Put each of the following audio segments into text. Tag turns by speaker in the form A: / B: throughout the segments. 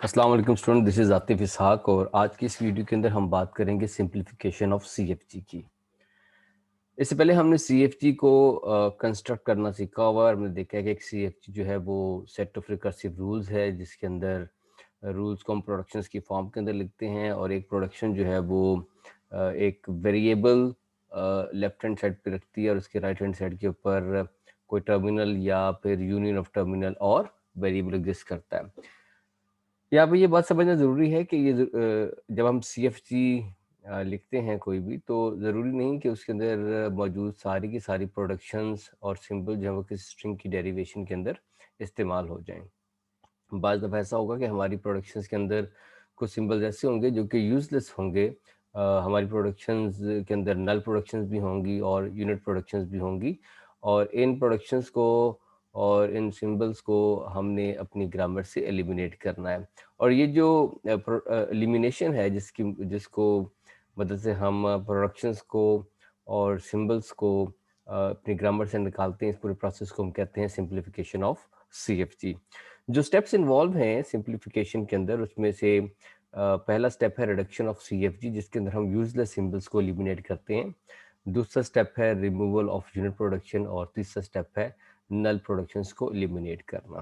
A: अस्सलाम वालेकुम student, this is Atif इसहाक और आज की इस वीडियो के अंदर हम बात करेंगे सिंप्लीफिकेशन ऑफ सीएफजी की। इससे पहले हमने सीएफजी को कंस्ट्रक्ट करना सीखा हुआ और हमने देखा है कि एक सीएफजी जो है वो सेट ऑफ रिकर्सिव रूल्स है जिसके अंदर रूल्स को हम प्रोडक्शंस की फॉर्म के अंदर लिखते हैं और एक प्रोडक्शन जो है वो एक वेरिएबल लेफ्ट हैंड साइड पे रखती है और उसके राइट हैंड साइड के ऊपर कोई टर्मिनल या फिर यूनियन ऑफ टर्मिनल और वेरिएबल एग्जिस्ट करता है। यहाँ पे ये बात समझना ज़रूरी है कि जब हम सीएफजी लिखते हैं कोई भी, तो ज़रूरी नहीं कि उसके अंदर मौजूद सारी की सारी प्रोडक्शंस और सिंबल जो है वो किसी स्ट्रिंग की डेरिवेशन के अंदर इस्तेमाल हो जाएं। बाज़ दफ़ा ऐसा होगा कि हमारी प्रोडक्शंस के अंदर कुछ सिंबल्स ऐसे होंगे जो कि यूज़लेस होंगे। हमारी प्रोडक्शंस के अंदर नल प्रोडक्शंस भी होंगी और यूनिट प्रोडक्शंस भी होंगी और इन प्रोडक्शंस को और इन सिंबल्स को हमने अपनी ग्रामर से एलिमिनेट करना है। और ये जो एलिमिनेशन है जिसको मदद से हम प्रोडक्शंस को और सिंबल्स को अपनी ग्रामर से निकालते हैं, इस पूरे प्रोसेस को हम कहते हैं सिंप्लीफिकेशन ऑफ सीएफजी। जो स्टेप्स इन्वॉल्व हैं सिंप्लीफिकेशन के अंदर, उसमें से पहला स्टेप है रिडक्शन ऑफ सीएफजी, जिसके अंदर हम यूजलेस सिंबल्स को एलिमिनेट करते हैं। दूसरा स्टेप है रिमूवल ऑफ यूनिट प्रोडक्शन और तीसरा स्टेप है नल प्रोडक्शंस को एलिमिनेट करना।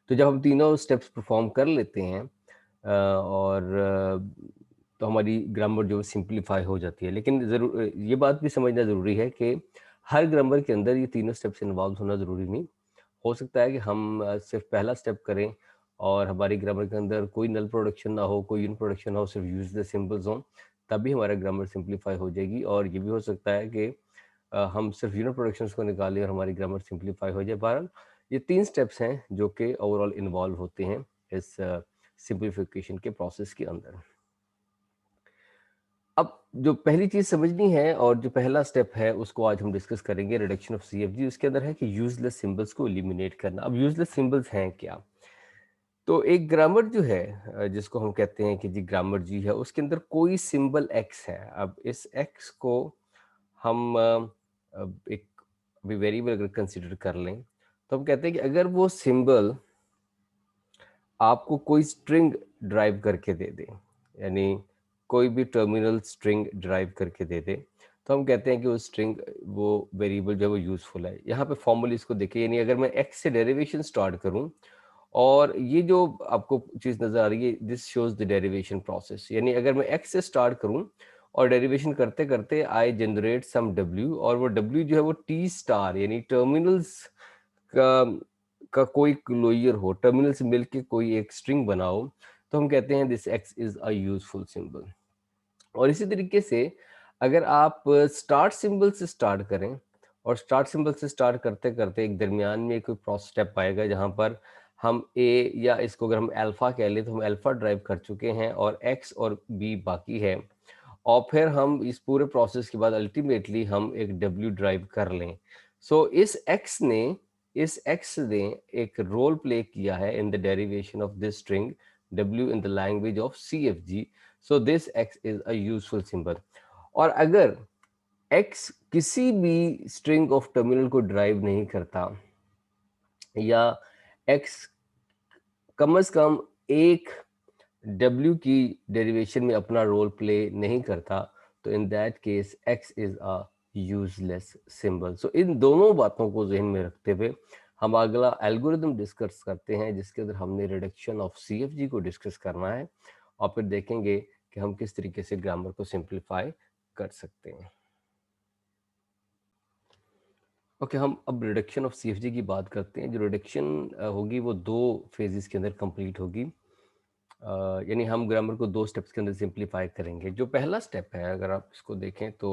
A: तो जब हम तीनों स्टेप्स परफॉर्म कर लेते हैं तो हमारी ग्रामर जो सिंप्लीफाई हो जाती है। लेकिन ज़रूर ये बात भी समझना ज़रूरी है कि हर ग्रामर के अंदर ये तीनों स्टेप्स इन्वॉल्व होना ज़रूरी नहीं। हो सकता है कि हम सिर्फ पहला स्टेप करें और हमारी ग्रामर के अंदर कोई नल प्रोडक्शन ना हो, कोई यूनिट प्रोडक्शन ना हो, सिर्फ यूजलेस सिंबल्स हों, तभी हमारा ग्रामर सिंप्लीफाई हो जाएगी। और ये भी हो सकता है कि हम सिर्फ यूनिट प्रोडक्शंस को निकालें और हमारी ग्रामर सिंप्लीफाई हो जाए। बहरहाल ये 3 स्टेप्स हैं जो कि ओवरऑल इन्वॉल्व होते हैं इस सिंप्लीफिकेशन के प्रोसेस के अंदर। अब जो पहली चीज़ समझनी है और जो पहला स्टेप है उसको आज हम डिस्कस करेंगे, रिडक्शन ऑफ सीएफजी। उसके अंदर है कि यूजलेस सिंबल्स को एलिमिनेट करना। अब यूजलेस सिंबल्स हैं क्या? तो एक ग्रामर जो है जिसको हम कहते हैं कि जी ग्रामर जी है, उसके अंदर कोई सिंबल एक्स है। अब इस एक्स को हम एक अभी वेरिएबल अगर कंसीडर कर लें, तो हम कहते हैं कि अगर वो सिंबल आपको कोई स्ट्रिंग ड्राइव करके दे दे, यानी कोई भी टर्मिनल स्ट्रिंग ड्राइव करके दे दे, तो हम कहते हैं कि वो स्ट्रिंग, वो वेरिएबल जो है वो यूजफुल है। यहाँ पे फॉर्मूली इसको देखिए, यानी अगर मैं एक्स से डेरिवेशन स्टार्ट करूं और ये जो आपको चीज नजर आ रही है, this shows the derivation process. यानी अगर मैं एक्स से स्टार्ट करूं और डेरिवेशन करते करते आई जनरेट सम डब्ल्यू, और वो डब्ल्यू जो है वो टी स्टार यानी टर्मिनल्स का कोई क्लोजर हो, टर्मिनल से मिलके कोई एक स्ट्रिंग बनाओ, तो हम कहते हैं this x is a useful symbol. और इसी तरीके से अगर आप स्टार्ट सिंबल से स्टार्ट करें और स्टार्ट सिंबल से स्टार्ट करते करते एक दरमियान में कोई प्रोसेस स्टेप आएगा जहां पर हम ए, या इसको अगर हम अल्फा कह लें तो हम अल्फा ड्राइव कर चुके हैं और एक्स और बी बाकी है, और फिर हम इस पूरे प्रोसेस के बाद अल्टीमेटली हम एक डब्ल्यू ड्राइव कर लें। सो इस एक्स ने एक रोल प्ले किया है in the derivation of this string W in the language of CFG. So this x is a useful symbol. और अगर एक्स किसी भी स्ट्रिंग ऑफ टर्मिनल को ड्राइव नहीं करता, या एक्स कम से कम एक डब्ल्यू की डेरिवेशन में अपना रोल प्ले नहीं करता, तो in that case X is a useless symbol. So इन दोनों बातों को जहन में रखते हुए हम अगला एल्गोरिथम डिस्कस करते हैं, जिसके अंदर हमने रिडक्शन ऑफ सीएफजी को डिस्कस करना है और फिर देखेंगे कि हम किस तरीके से ग्रामर को सिंप्लीफाई कर सकते हैं। ओके, हम अब रिडक्शन ऑफ सीएफजी की बात करते हैं। जो रिडक्शन होगी वो दो फेजेस के अंदर कंप्लीट होगी। यानी हम ग्रामर को दो स्टेप्स के अंदर सिंप्लीफाई करेंगे। जो पहला स्टेप है, अगर आप इसको देखें तो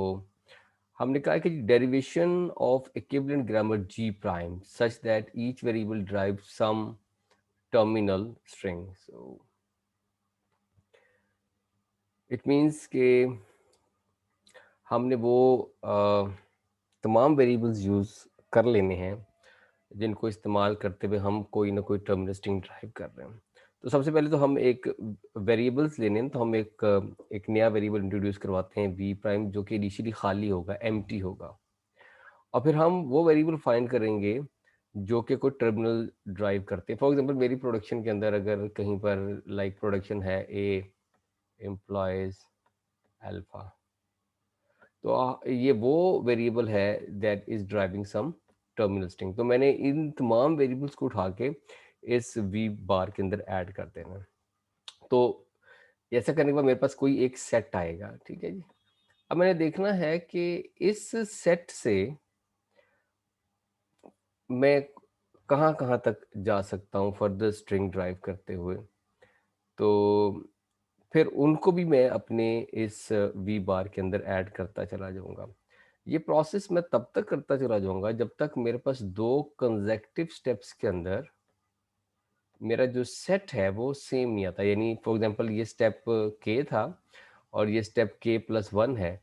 A: हमने कहा कि derivation of equivalent grammar g prime such that each variable drive some terminal string. So it means के हमने वो तमाम वेरिएबल्स यूज कर लेने हैं जिनको इस्तेमाल करते हुए हम कोई ना कोई टर्मिनल स्ट्रिंग ड्राइव कर रहे हैं। तो सबसे पहले तो हम एक वेरिएबल्स लेने हैं, तो हम एक नया वेरिएबल इंट्रोड्यूस करवाते हैं वी प्राइम, जो कि इनिशियली खाली होगा, एम्प्टी होगा। और फिर हम वो वेरिएबल फाइंड करेंगे जो कि कोई टर्मिनल ड्राइव करते हैं। फॉर एग्जांपल मेरी प्रोडक्शन के अंदर अगर कहीं पर लाइक प्रोडक्शन है ए एम्प्लॉयज अल्फा, तो ये वो वेरिएबल है that is driving some terminal string. तो मैंने इन तमाम वेरिएबल्स को उठा के इस वी बार के अंदर ऐड कर देना। तो ऐसा करने के बाद मेरे पास कोई एक सेट आएगा, ठीक है जी। अब मैंने देखना है कि इस सेट से मैं कहाँ कहाँ तक जा सकता हूँ फर्दर स्ट्रिंग ड्राइव करते हुए। तो फिर उनको भी मैं अपने इस वी बार के अंदर ऐड करता चला जाऊंगा। ये प्रोसेस मैं तब तक करता चला जाऊंगा जब तक मेरे पास दो कंसेक्यूटिव स्टेप्स के अंदर मेरा जो सेट है वो सेम नहीं आता। यानी फॉर एग्जांपल ये स्टेप के था और ये स्टेप के प्लस वन है,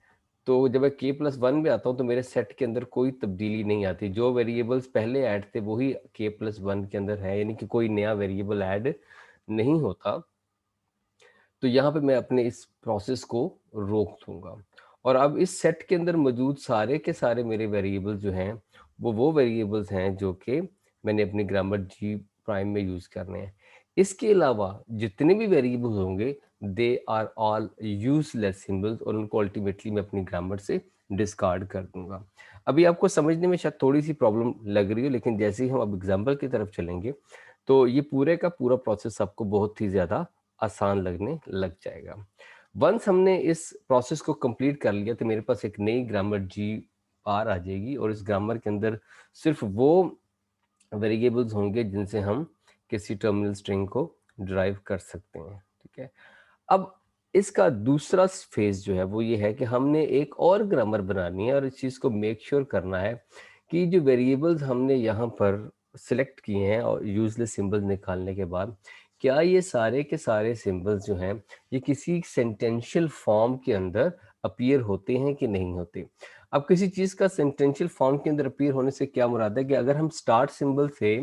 A: तो जब मैं के प्लस वन में आता हूँ तो मेरे सेट के अंदर कोई तब्दीली नहीं आती। जो वेरिएबल्स पहले ऐड थे वही के प्लस वन के अंदर है, यानी कि कोई नया वेरिएबल ऐड नहीं होता। तो यहाँ पे मैं अपने इस प्रोसेस को रोक दूंगा और अब इस सेट के अंदर मौजूद सारे के सारे मेरे वेरिएबल्स जो हैं वो वेरिएबल्स हैं जो कि मैंने अपनी ग्रामर जी प्राइम में यूज करने हैं। इसके अलावा जितने भी वेरिएबल्स होंगे they are all useless symbols और उनको अल्टीमेटली मैं अपनी ग्रामर से डिस्कार्ड कर दूंगा। अभी आपको समझने में शायद थोड़ी सी प्रॉब्लम लग रही है, लेकिन जैसे ही हम अब एग्जाम्पल की तरफ चलेंगे तो ये पूरे का पूरा प्रोसेस आपको बहुत ही ज्यादा आसान लगने लग जाएगा। वंस हमने इस प्रोसेस को कंप्लीट कर लिया तो मेरे पास एक नई ग्रामर जी बार आ जाएगी और इस ग्रामर के अंदर सिर्फ वो वेरिएबल्स होंगे जिनसे हम किसी टर्मिनल स्ट्रिंग को ड्राइव कर सकते हैं, ठीक है। अब इसका दूसरा फेज जो है वो ये है कि हमने एक और ग्रामर बनानी है और इस चीज को मेक श्योर करना है कि जो वेरिएबल्स हमने यहाँ पर सिलेक्ट किए हैं और यूजलेस सिंबल्स निकालने के बाद क्या ये सारे के सारे सिंबल्स जो हैं ये किसी सेंटेंशियल फॉर्म के अंदर अपीयर होते हैं कि नहीं होते। अब किसी चीज का सेंटेंशियल फॉर्म के अंदर अपीयर होने से क्या मुराद है कि अगर हम स्टार्ट सिंबल से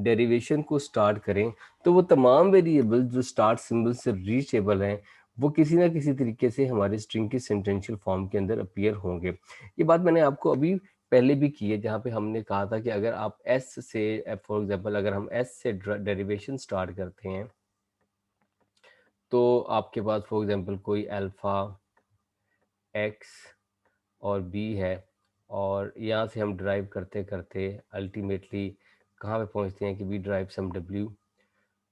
A: डेरिवेशन को स्टार्ट करें तो वो तमाम वेरिएबल जो स्टार्ट सिंबल से रीचेबल हैं वो किसी ना किसी तरीके से हमारे स्ट्रिंग की सेंटेंशियल फॉर्म के अंदर अपीयर होंगे। ये बात मैंने आपको अभी पहले भी की है जहाँ पे हमने कहा था कि अगर आप एस से फॉर एग्जांपल अगर हम एस से डेरिवेशन स्टार्ट करते हैं तो आपके पास फॉर एग्जांपल कोई अल्फा एक्स और बी है और यहाँ से हम ड्राइव करते करते अल्टीमेटली कहाँ पे पहुँचते हैं कि वी ड्राइव सम डब्ल्यू।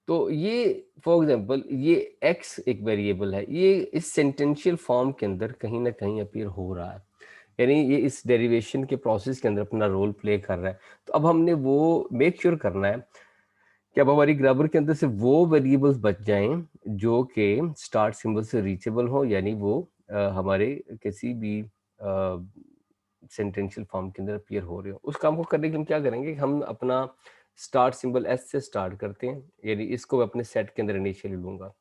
A: तो ये फॉर एग्जांपल ये x एक वेरिएबल है, ये इस सेंटेंशियल फॉर्म के अंदर कहीं ना कहीं अपीयर हो रहा है, यानी ये इस डेरिवेशन के प्रोसेस के अंदर अपना रोल प्ले कर रहा है। तो अब हमने वो मेक श्योर करना है कि अब हमारी ग्रामर के अंदर से वो वेरिएबल्स बच जाएं जो कि स्टार्ट सिंबल से रीचेबल हो, यानी वो हमारे किसी भी सेंटेंशियल फॉर्म के अंदर अपीयर हो रहे हो। उस काम को करने के लिए हम क्या करेंगे, हम अपना स्टार्ट सिंबल एस से स्टार्ट करते हैं, यानी इसको मैं अपने सेट के अंदर इनिशियली लूंगा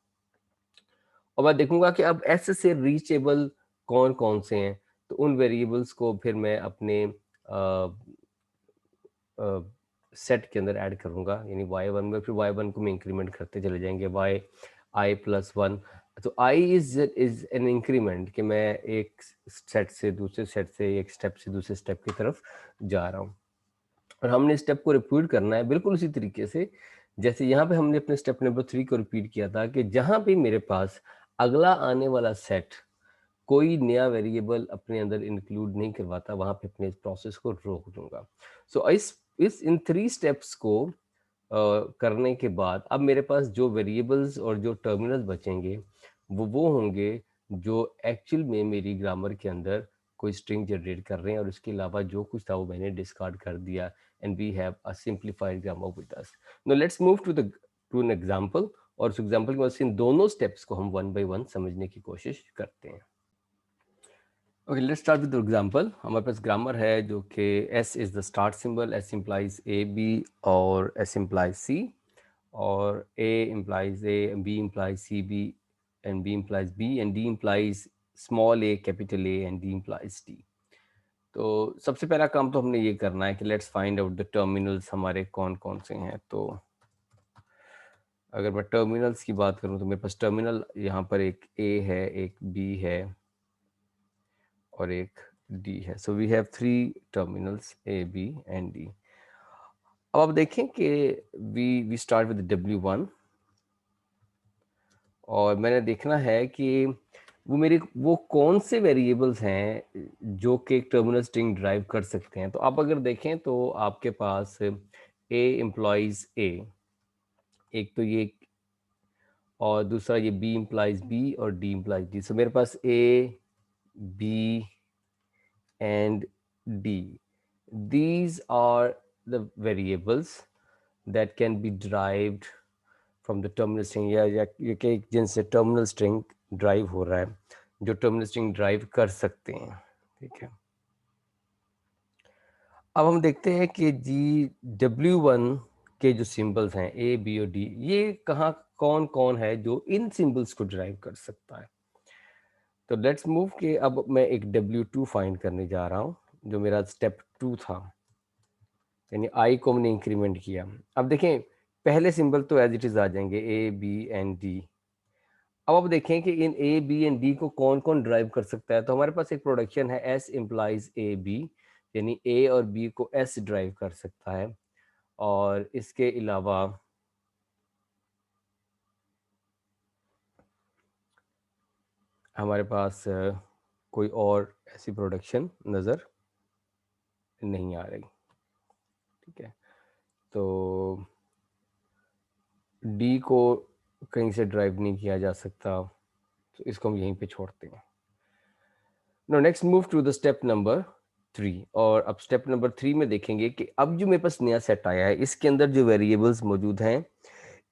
A: और मैं देखूंगा कि अब एस से रीचेबल कौन कौन से हैं। तो उन वेरिएबल्स को फिर मैं अपने सेट के अंदर ऐड करूंगा, यानी y1 में फिर y1 को मैं इंक्रीमेंट करते चले जाएंगे y i प्लस वन। तो i इज एन इंक्रीमेंट कि मैं एक सेट से दूसरे सेट से, एक स्टेप से दूसरे स्टेप की तरफ जा रहा हूँ और हमने स्टेप को रिपीट करना है बिल्कुल उसी तरीके से जैसे यहाँ पे हमने अपने स्टेप नंबर 3 को रिपीट किया था कि जहां पे मेरे पास अगला आने वाला सेट कोई नया वेरिएबल अपने अंदर इंक्लूड नहीं करवाता, वहां पे अपने इस प्रोसेस को रोक दूंगा। सो इस इन 3 स्टेप्स को करने के बाद अब मेरे पास जो वेरिएबल्स और जो टर्मिनल्स बचेंगे वो होंगे जो एक्चुअल में मेरी ग्रामर के अंदर कोई स्ट्रिंग जनरेट कर रहे हैं और इसके अलावा जो कुछ था वो मैंने डिस्कार्ड कर दिया and we have a simplified grammar with us. Now let's move to an example और उस एग्जांपल की मदद से इन दोनों स्टेप्स को हम वन बाय वन समझने की कोशिश करते हैं। Okay, let's start with example. हमारे पास ग्रामर है जो कि S is the start symbol, S implies A B और S इंप्लाइज सी और A implies A and B implies CB and B implies B and D implies small a capital A and D implies D। तो सबसे पहला काम तो हमने ये करना है कि let's find out the terminals हमारे कौन कौन से हैं। तो अगर मैं टर्मिनल्स की बात करूं तो मेरे पास टर्मिनल यहाँ पर एक A है, एक B है और एक D है। So we have 3 terminals A B and D। अब आप देखें कि वी स्टार्ट विद W1 और मैंने देखना है कि वो कौन से वेरिएबल्स हैं जो कि एक टर्मिनल स्ट्रिंग ड्राइव कर सकते हैं। तो आप अगर देखें तो आपके पास ए एम्प्लॉइज ए, एक तो ये, और दूसरा ये बी इम्प्लाइज बी और डी इम्प्लाइज डी। सो मेरे पास A B and D. These are the variables that can be derived from the terminal string, या ये कि जिनसे टर्मिनल स्ट्रिंग ड्राइव हो रहा है, जो टर्मिनल स्ट्रिंग ड्राइव कर सकते हैं। ठीक है, अब हम देखते हैं कि जी W1 के जो सिंबल्स हैं ए बी और डी, ये कहाँ कौन कौन है जो इन सिंबल्स को ड्राइव कर सकता है। तो लेट्स मूव के अब मैं एक W2 फाइंड करने जा रहा हूँ, जो मेरा स्टेप 2 था, यानी आई को हमने इंक्रीमेंट किया। अब देखें पहले सिंबल तो एज इट इज आ जाएंगे ए बी एंड डी। अब आप देखें कि इन ए बी एंड डी को कौन कौन ड्राइव कर सकता है। तो हमारे पास एक प्रोडक्शन है एस इम्प्लाइज ए बी, यानी ए और बी को एस ड्राइव कर सकता है। और इसके अलावा हमारे पास कोई और ऐसी प्रोडक्शन नज़र नहीं आ रही। ठीक है, तो डी को कहीं से ड्राइव नहीं किया जा सकता, तो इसको हम यहीं पे छोड़ते हैं। No next move to the step number 3। और अब स्टेप नंबर 3 में देखेंगे कि अब जो मेरे पास नया सेट आया है, इसके अंदर जो वेरिएबल्स मौजूद हैं,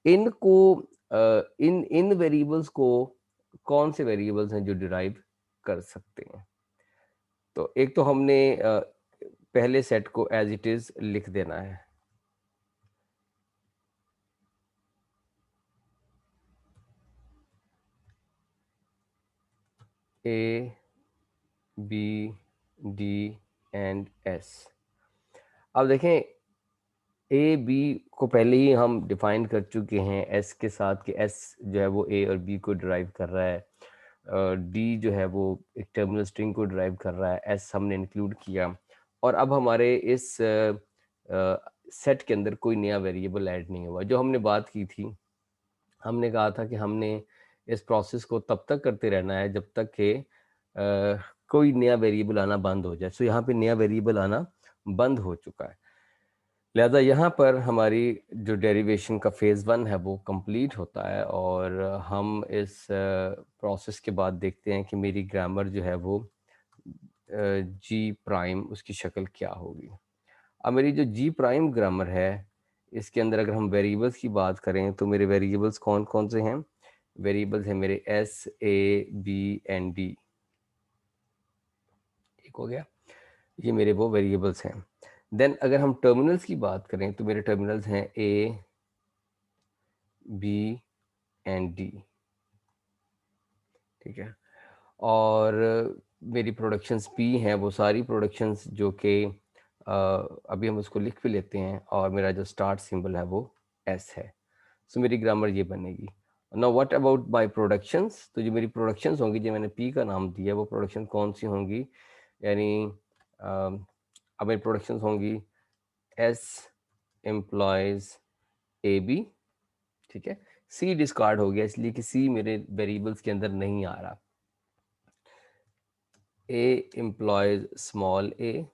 A: इनको इन इन वेरिएबल्स को कौन से वेरिएबल्स हैं जो डिराइव कर सकते हैं। तो एक तो हमने पहले सेट को एज इट इज लिख देना है, A B D and S. अब देखें ए बी को पहले ही हम डिफाइन कर चुके हैं एस के साथ, कि एस जो है वो ए और बी को ड्राइव कर रहा है, डी जो है वो एक टर्मिनल स्ट्रिंग को ड्राइव कर रहा है, एस हमने इंक्लूड किया। और अब हमारे इस सेट के अंदर कोई नया वेरिएबल ऐड नहीं हुआ। जो हमने बात की थी, हमने कहा था कि हमने इस प्रोसेस को तब तक करते रहना है जब तक कि कोई नया वेरिएबल आना बंद हो जाए। सो यहाँ पे नया वेरिएबल आना बंद हो चुका है, लिहाजा यहाँ पर हमारी जो डेरिवेशन का फेज़ 1 है वो कंप्लीट होता है। और हम इस प्रोसेस के बाद देखते हैं कि मेरी ग्रामर जो है वो जी प्राइम, उसकी शक्ल क्या होगी। अब मेरी जो जी प्राइम ग्रामर है, इसके अंदर अगर हम वेरिएबल्स की बात करें तो मेरे वेरिएबल्स कौन कौन से हैं। वेरिएबल्स हैं मेरे S A B and D. ठीक हो गया, ये मेरे वो वेरिएबल्स हैं। देन अगर हम टर्मिनल्स की बात करें तो मेरे टर्मिनल्स हैं ए बी एंड डी। ठीक है, और मेरी प्रोडक्शंस पी हैं, वो सारी प्रोडक्शंस जो कि अभी हम उसको लिख भी लेते हैं, और मेरा जो स्टार्ट सिंबल है वो एस है। सो मेरी ग्रामर ये बनेगी। Now what about my productions. तो जो मेरी प्रोडक्शंस होंगी, जो मैंने पी का नाम दिया, वो प्रोडक्शन कौन सी होंगी, यानी अब मेरी प्रोडक्शंस होंगी एस एम्प्लॉयज ए बी। ठीक है, सी डिस्कार्ड हो गया इसलिए कि सी मेरे वेरिएबल्स के अंदर नहीं आ रहा। ए एम्प्लॉयज स्मॉल ए।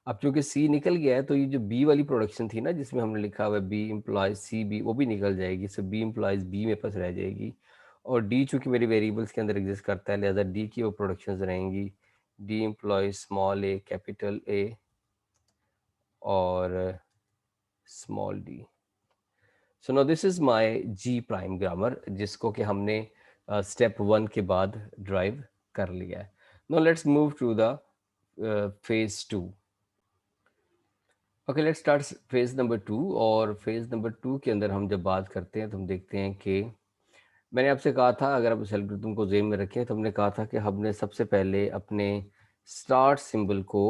A: अब चूंकि सी निकल गया है, तो ये जो बी वाली प्रोडक्शन थी ना, जिसमें हमने लिखा हुआ है बी एम्प्लॉयज सी बी, वो भी निकल जाएगी। सो बी एम्प्लॉयज बी मेरे पास रह जाएगी। और डी चूंकि मेरे वेरिएबल्स के अंदर एग्जिस्ट करता है, लिहाजा डी की वो प्रोडक्शंस रहेंगी, D implies small A, capital A और small D. So now this is my G prime grammar, जिसको कि हमने स्टेप 1 के बाद ड्राइव कर लिया है। Now let's move to the phase 2। Okay, let's start phase number 2। और फेज नंबर 2 के अंदर हम जब बात करते हैं तो हम देखते हैं कि मैंने आपसे कहा था, अगर आप इस एल्गोरिथम को ज़हन में रखें, तो हमने कहा था कि हमने सबसे पहले अपने स्टार्ट सिंबल को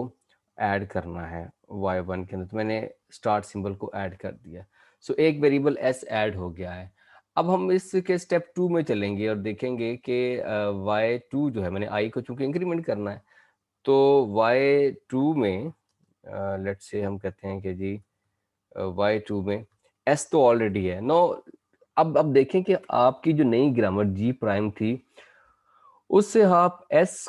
A: ऐड करना है y1 के अंदर। तो मैंने स्टार्ट सिंबल को ऐड कर दिया। सो एक वेरिएबल s ऐड हो गया है। अब हम इसके स्टेप 2 में चलेंगे और देखेंगे कि y2 जो है, मैंने i को चूंकि इंक्रीमेंट करना है, तो y2 में लेट्स से हम कहते हैं कि जी y2 में s तो ऑलरेडी है। नो अब देखें कि आपकी जो नई ग्रामर जी प्राइम थी, उससे आप एस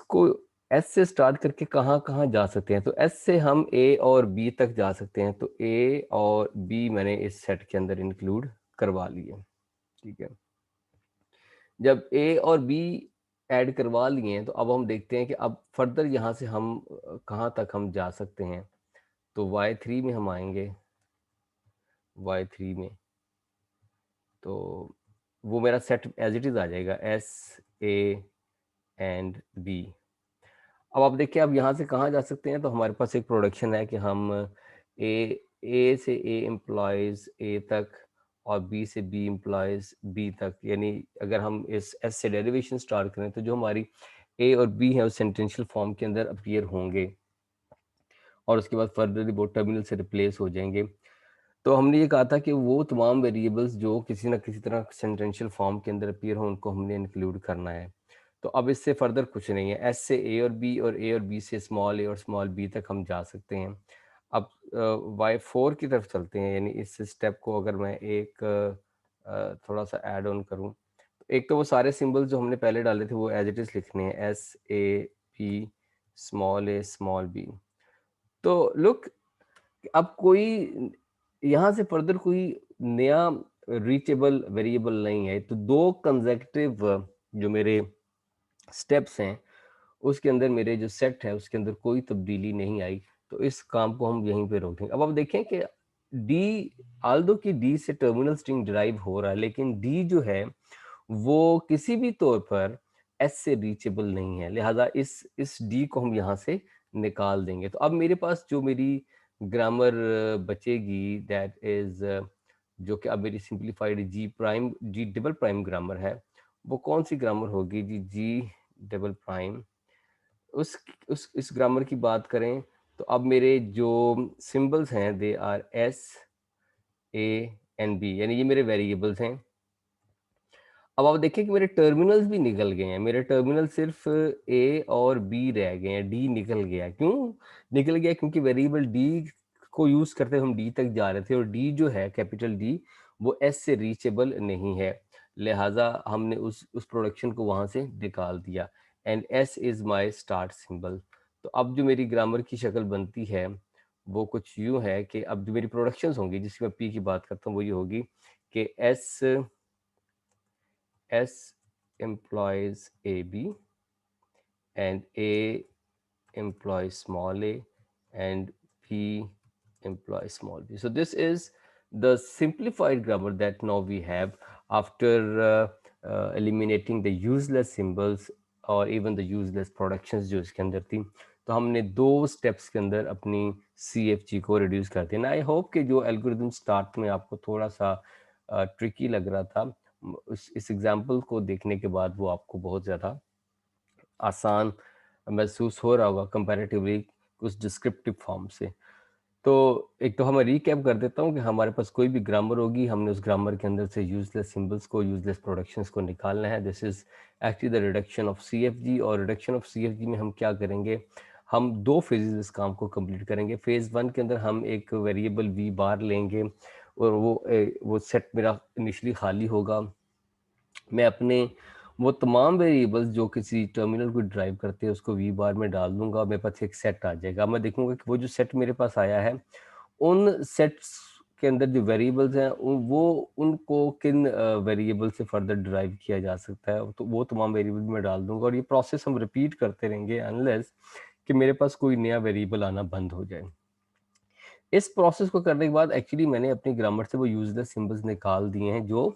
A: से स्टार्ट करके कहाँ जा सकते हैं। तो एस से हम ए और बी तक जा सकते हैं। तो ए और बी मैंने इस सेट के अंदर इंक्लूड करवा लिए, ठीक है। जब ए और बी ऐड करवा लिए हैं, तो अब हम देखते हैं कि अब फर्दर यहाँ से हम कहाँ तक हम जा सकते हैं। तो y3 में हम आएंगे, y3 में तो वो मेरा सेट एज इट इज आ जाएगा, एस ए एंड बी। अब आप देखिए अब यहाँ से कहाँ जा सकते हैं। तो हमारे पास एक प्रोडक्शन है कि हम ए से ए एम्प्लॉयज़ ए तक और बी से बी एम्प्लॉयज़ बी तक, यानी अगर हम इस एस से डेरिवेशन स्टार्ट करें तो जो हमारी ए और बी है उस सेंटेंशियल फॉर्म के अंदर अपीयर होंगे और उसके बाद फर्दरली वो टर्मिनल से रिप्लेस हो जाएंगे। तो हमने ये कहा था कि वो तमाम वेरिएबल्स जो किसी ना किसी तरह सेंटेंशियल फॉर्म के अंदर अपीयर हो उनको हमने इंक्लूड करना है। तो अब इससे फर्दर कुछ नहीं है, एस से ए और ए और बी से स्मॉल ए और स्मॉल बी तक हम जा सकते हैं। अब y4 की तरफ चलते हैं, यानी इस स्टेप को अगर मैं एक थोड़ा सा ऐड ऑन करूं, तो एक तो वो सारे सिंबल्स जो हमने पहले डाले थे वो एज इट इज लिखने हैं, एस ए स्मॉल बी। तो लुक, अब कोई यहाँ से फर्दर कोई नया रीचेबल वेरिएबल नहीं है। तो दो कंसेक्टिव जो मेरे स्टेप्स हैं उसके अंदर मेरे जो सेट है उसके अंदर कोई तब्दीली नहीं आई। तो इस काम को हम यहीं पे रोक देंगे। अब आप देखें कि डी, आल्दो की डी से टर्मिनल स्ट्रिंग डिराइव हो रहा है, लेकिन डी जो है वो किसी भी तौर पर एस से रीचेबल नहीं है, लिहाजा इस डी को हम यहाँ से निकाल देंगे। तो अब मेरे पास जो मेरी ग्रामर बचेगी दैट इज, जो कि अब मेरी सिंप्लीफाइड जी डबल प्राइम ग्रामर है, वो कौन सी ग्रामर होगी जी? जी डबल प्राइम। उस इस ग्रामर की बात करें तो अब मेरे जो सिंबल्स हैं they are S A and B, यानी ये मेरे वेरिएबल्स हैं। अब आप देखिए कि मेरे टर्मिनल्स भी निकल गए हैं। मेरे टर्मिनल सिर्फ ए और बी रह गए हैं, डी निकल गया। क्यों निकल गया? क्योंकि वेरिएबल डी को यूज करते हम डी तक जा रहे थे और डी जो है कैपिटल डी वो एस से रीचेबल नहीं है, लिहाजा हमने उस प्रोडक्शन को वहां से निकाल दिया। And S is my start symbol. तो अब जो मेरी ग्रामर की शक्ल बनती है वो कुछ यूं है कि अब जो मेरी प्रोडक्शंस होंगी, जिसकी मैं पी की बात करता हूँ, वो ये होगी कि S employs AB and A employs small a and B employs small b. So this is the simplified grammar that now we have after eliminating the useless symbols और even the useless productions जो इसके अंदर थी। तो हमने दो steps के अंदर अपनी CFG को रिड्यूस कर दिया। आई होप कि जो एल्गोरिथम स्टार्ट में आपको थोड़ा सा ट्रिकी लग रहा था, इस एग्जाम्पल को देखने के बाद वो आपको बहुत ज़्यादा आसान महसूस हो रहा होगा कंपैरेटिवली कुछ डिस्क्रिप्टिव फॉर्म से। तो एक तो मैं रीकैप कर देता हूँ कि हमारे पास कोई भी ग्रामर होगी, हमने उस ग्रामर के अंदर से यूजलेस सिंबल्स को, यूजलेस प्रोडक्शंस को निकालना है। This is actually the reduction of CFG। और रिडक्शन ऑफ CFG में हम क्या करेंगे? हम दो फेजेस इस काम को कंप्लीट करेंगे। फेज 1 के अंदर हम एक वेरिएबल वी बार लेंगे और वो सेट मेरा इनिशियली खाली होगा। मैं अपने वो तमाम वेरिएबल्स जो किसी टर्मिनल को ड्राइव करते हैं उसको वी बार में डाल दूंगा, मेरे पास एक सेट आ जाएगा। मैं देखूंगा कि वो जो सेट मेरे पास आया है उन सेट्स के अंदर जो वेरिएबल्स हैं वो उनको किन वेरिएबल से फर्दर ड्राइव किया जा सकता है, तो वो तमाम वेरिएबल में डाल दूंगा। और ये प्रोसेस हम रिपीट करते रहेंगे अनलेस कि मेरे पास कोई नया वेरिएबल आना बंद हो जाए। इस प्रोसेस को करने के बाद एक्चुअली मैंने अपनी ग्रामर से वो यूजलेस सिंबल्स निकाल दिए हैं जो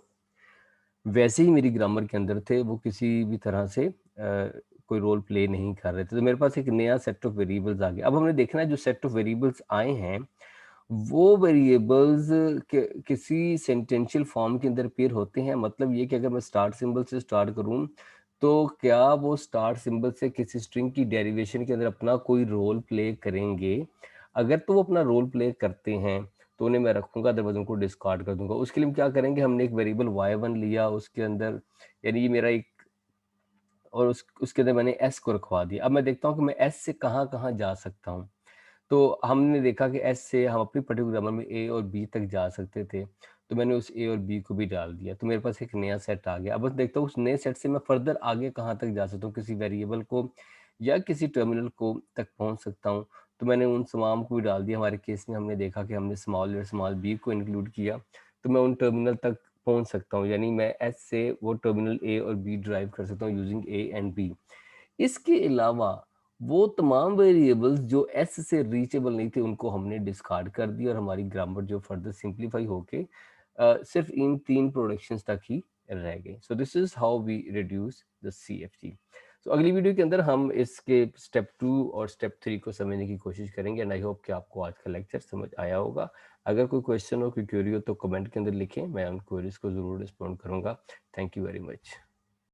A: वैसे ही मेरी ग्रामर के अंदर थे, वो किसी भी तरह से कोई रोल प्ले नहीं कर रहे थे। तो मेरे पास एक नया सेट ऑफ वेरिएबल्स आ गया। अब हमने देखना है जो सेट ऑफ वेरिएबल्स आए हैं वो वेरिएबल्स किसी सेंटेंशियल फॉर्म के अंदर अपीयर होते हैं। मतलब ये कि अगर मैं स्टार्ट सिंबल से स्टार्ट करूं तो क्या वो स्टार्ट सिंबल से किसी स्ट्रिंग की डेरिवेशन के अंदर अपना कोई रोल प्ले करेंगे? अगर तो वो अपना रोल प्ले करते हैं तो उन्हें मैं रखूंगा, अदरवाइज उनको डिस्कार्ड कर दूंगा। उसके लिए हम क्या करेंगे? हमने एक वेरिएबल y1 लिया, उसके अंदर यानी ये मेरा एक, और उसके अंदर मैंने s को रखवा दिया। अब मैं देखता हूँ कि मैं s से कहाँ कहाँ जा सकता हूँ। तो हमने देखा कि एस से हम अपनी पर्टिकुलर ग्रामर में ए और बी तक जा सकते थे, तो मैंने उस ए और बी को भी डाल दिया, तो मेरे पास एक नया सेट आ गया। अब बस देखता हूँ उस नए सेट से मैं फर्दर आगे कहाँ तक जा सकता हूँ, किसी वेरिएबल को या किसी टर्मिनल को तक पहुँच सकता हूँ। तो मैंने उन तमाम को भी डाल दिया। हमारे केस में हमने देखा कि हमने स्मॉल या स्मॉल बी को इंक्लूड किया, तो मैं उन टर्मिनल तक पहुँच सकता हूँ, यानी मैं एस से वो टर्मिनल ए और बी ड्राइव कर सकता हूँ यूजिंग ए एंड बी। इसके अलावा वो तमाम वेरिएबल्स जो एस से रीचेबल नहीं थे उनको हमने डिस्कार्ड कर दिया और हमारी ग्रामर जो फर्दर सिंप्लीफाई होके सिर्फ इन 3 प्रोडक्शंस तक ही रह गई। So this is how we reduce the CFG. So अगली वीडियो के अंदर हम इसके स्टेप 2 और स्टेप 3 को समझने की कोशिश करेंगे एंड आई होप कि आपको आज का लेक्चर समझ आया होगा। अगर कोई क्वेश्चन हो, कोई क्वेरी हो तो कमेंट के अंदर लिखें, मैं उन क्वेरीज को ज़रूर रिस्पॉन्ड करूंगा। Thank you very much.